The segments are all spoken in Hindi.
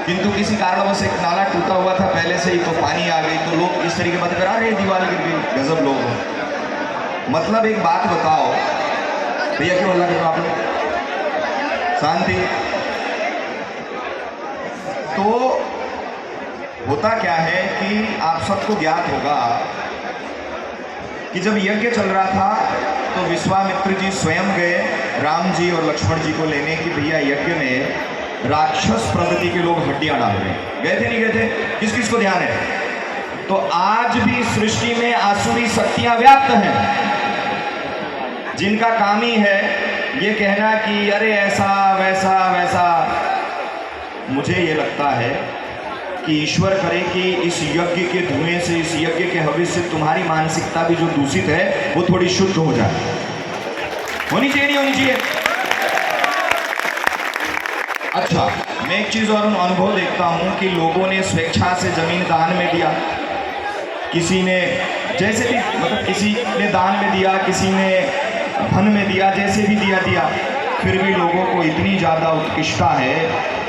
किंतु किसी कारणवश एक नाला टूटा हुआ था पहले से ही, तो पानी आ गई, तो लोग इस तरीके बात कर, अरे दीवार गिर गई, गजब लोग हो। मतलब एक बात बताओ भैया, क्यों हल्ला कर रहे हो आप लोग? शांति। तो होता क्या है कि आप सबको ज्ञात होगा कि जब यज्ञ चल रहा था तो विश्वामित्र जी स्वयं गए राम जी और लक्ष्मण जी को लेने की, भैया यज्ञ में राक्षस प्रवृत्ति के लोग हड्डियां डाल रहे हैं। गए थे नहीं गए थे? किस किस को ध्यान है? तो आज भी सृष्टि में आसुरी शक्तियां व्याप्त हैं, जिनका काम ही है ये कहना कि अरे ऐसा वैसा वैसा। मुझे ये लगता है कि ईश्वर करे कि इस यज्ञ के धुएं से, इस यज्ञ के हविष्य से तुम्हारी मानसिकता भी जो दूषित है वो थोड़ी शुद्ध हो जाए। होनी चाहिए नहीं होनी चाहिए? अच्छा, मैं एक चीज और अनुभव देखता हूं कि लोगों ने स्वेच्छा से जमीन दान में दिया, किसी ने जैसे भी, मतलब किसी ने दान में दिया, किसी ने धन में दिया, जैसे भी दिया, फिर भी लोगों को इतनी ज्यादा उत्कृष्टता है।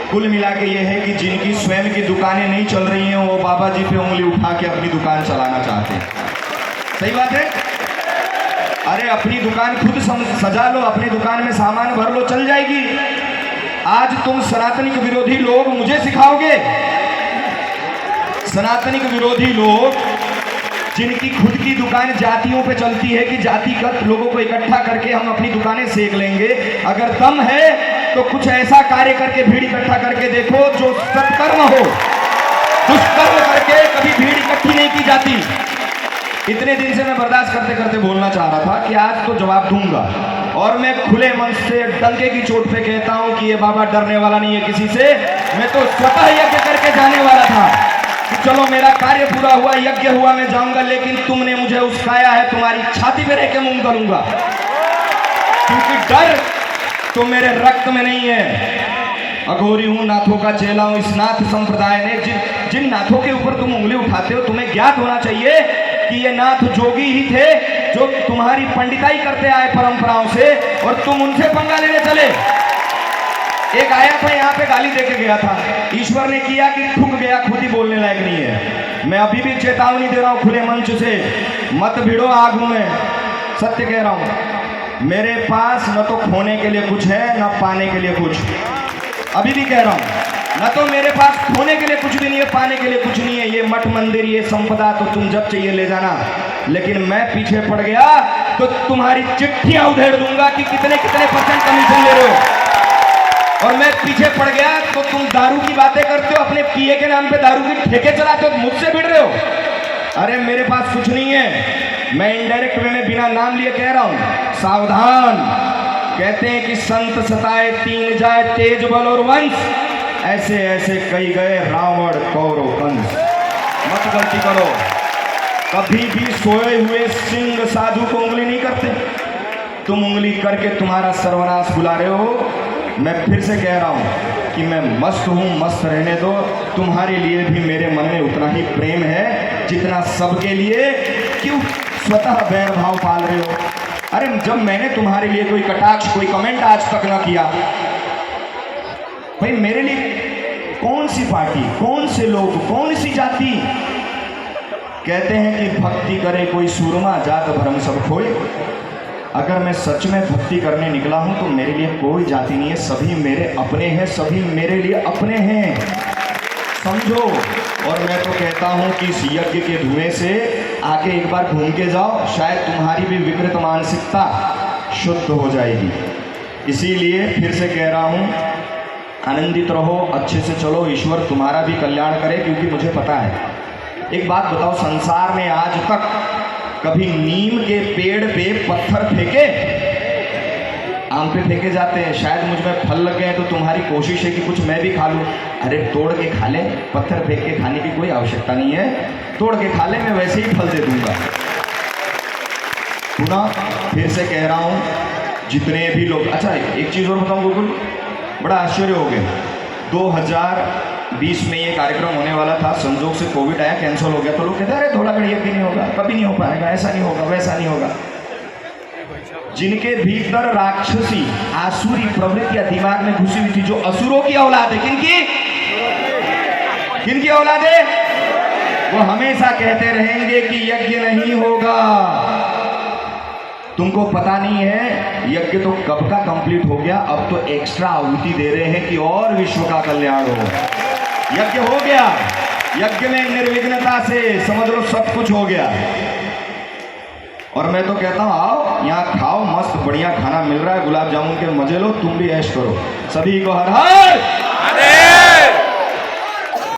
कुल मिला के ये है कि जिनकी स्वयं की दुकानें नहीं चल रही हैं वो बाबा जी पे उंगली उठा के अपनी दुकान चलाना चाहते हैं। सही बात है? अरे अपनी दुकान खुद सजा लो, अपनी दुकान में सामान भर लो, चल जाएगी। आज तुम सनातनिक विरोधी लोग मुझे सिखाओगे? सनातनिक विरोधी लोग जिनकी खुद की दुकान जातियों पे चलती है कि जातिगत लोगों को इकट्ठा करके हम अपनी दुकानें सेक लेंगे, अगर दम है तो कुछ ऐसा कार्य करके भीड़ इकट्ठा करके देखो जो सत्कर्म हो। दुष्कर्म करके कभी भीड़ इकट्ठी नहीं की जाती। इतने दिन से मैं बर्दाश्त करते करते बोलना चाह रहा था कि आज तो जवाब दूंगा, और मैं खुले मन से डंके की चोट पे कहता हूं कि ये बाबा डरने वाला नहीं है किसी से। मैं तो स्वतः यज्ञ करके जाने वाला था कि चलो मेरा कार्य पूरा हुआ, यज्ञ हुआ, मैं जाऊंगा, लेकिन तुमने मुझे उस्काया है, तुम्हारी छाती पे रह के मुंह करूंगा, क्योंकि डर तो मेरे रक्त में नहीं है। अघोरी हूं, नाथों का चेला हूं। इस नाथ संप्रदाय ने जिन नाथों के ऊपर तुम उंगली उठाते हो, तुम्हें ज्ञात होना चाहिए कि ये नाथ जोगी ही थे जो तुम्हारी पंडिताई करते आए परंपराओं से, और तुम उनसे पंगा लेने चले। एक आया था यहाँ पे, गाली देके गया था, ईश्वर ने किया कि ठुक गया, खुद ही बोलने लायक नहीं है। मैं अभी भी चेतावनी दे रहा हूं खुले मंच से, मत भिड़ो आगू में। सत्य कह रहा हूं, मेरे पास न तो खोने के लिए कुछ है न पाने के लिए कुछ। अभी भी कह रहा हूं, न तो मेरे पास खोने के लिए कुछ भी नहीं है, पाने के लिए कुछ नहीं है। ये मठ मंदिर, ये संपदा तो तुम जब चाहिए ले जाना, लेकिन मैं पीछे पड़ गया तो तुम्हारी चिट्ठियां उधेड़ दूंगा कि कितने कितने परसेंट कमीशन ले रहे हो। और मैं पीछे पड़ गया तो तुम दारू की बातें करते हो, अपने पिए के नाम पे दारू की ठेके चलाते हो, मुझसे भिड़ रहे हो। अरे मेरे पास कुछ नहीं है, मैं इनडायरेक्ट वे में बिना नाम लिए कह रहा हूं, सावधान। कहते हैं कि संत सताए तीन जाए, तेज बल और वंश, ऐसे ऐसे कई गए रावण कौरव कंस। मत गलती करो, कभी भी सोए हुए सिंह साधु को उंगली नहीं करते। तुम उंगली करके तुम्हारा सर्वनाश बुला रहे हो। मैं फिर से कह रहा हूं कि मैं मस्त हूं, मस्त रहने दो। तुम्हारे लिए भी मेरे मन में उतना ही प्रेम है जितना सबके लिए। क्यों स्वतः बैर भाव पाल रहे हो? अरे जब मैंने तुम्हारे लिए कोई कटाक्ष, कोई कमेंट आज तक ना किया, भाई मेरे लिए कौन सी पार्टी, कौन से लोग, कौन सी जाति? कहते हैं कि भक्ति करे कोई सूरमा, जात भरम सब खोए। अगर मैं सच में भक्ति करने निकला हूं तो मेरे लिए कोई जाति नहीं है, सभी मेरे अपने हैं, सभी मेरे लिए अपने हैं, समझो। और मैं तो कहता हूं कि इस यज्ञ के धुएं से आके एक बार घूम के जाओ, शायद तुम्हारी भी विकृत मानसिकता शुद्ध हो जाएगी। इसीलिए फिर से कह रहा हूं, आनंदित रहो, अच्छे से चलो, ईश्वर तुम्हारा भी कल्याण करे, क्योंकि मुझे पता है। एक बात बताओ, संसार में आज तक कभी नीम के पेड़ पे पत्थर फेंके? आम पे फेंके जाते हैं। शायद मुझ में फल लग गए तो तुम्हारी कोशिश है कि कुछ मैं भी खा लूं। अरे तोड़ के खा ले, पत्थर फेंक के खाने की कोई आवश्यकता नहीं है, तोड़ के खा ले, मैं वैसे ही फल दे दूंगा। पुनः फिर से कह रहा हूं, जितने भी लोग, अच्छा एक चीज और बताऊं गोकुल, बड़ा आश्चर्य हो गया। 2020 में ये कार्यक्रम होने वाला था, संजोग से कोविड आया, कैंसिल हो गया। तो लोग कहते हैं अरे धोलागढ़ यज्ञ नहीं होगा, कभी नहीं हो पाएगा, ऐसा नहीं होगा, वैसा नहीं होगा। जिनके भीतर राक्षसी आसुरी प्रवृत्तियां दिमाग में घुसी हुई थी, जो असुरों की औलाद है, किनकी? किनकी औलादे? वो हमेशा कहते रहेंगे कि यज्ञ नहीं होगा। तुमको पता नहीं है यज्ञ तो कब का कंप्लीट हो गया, अब तो एक्स्ट्रा आहुति दे रहे हैं कि और विश्व का कल्याण हो। यज्ञ हो गया, यज्ञ में निर्विघ्नता से समझ लो सब कुछ हो गया। और मैं तो कहता हूं आओ यहाँ खाओ, मस्त बढ़िया खाना मिल रहा है, गुलाब जामुन के मजे लो, तुम भी ऐश करो। सभी को हर हर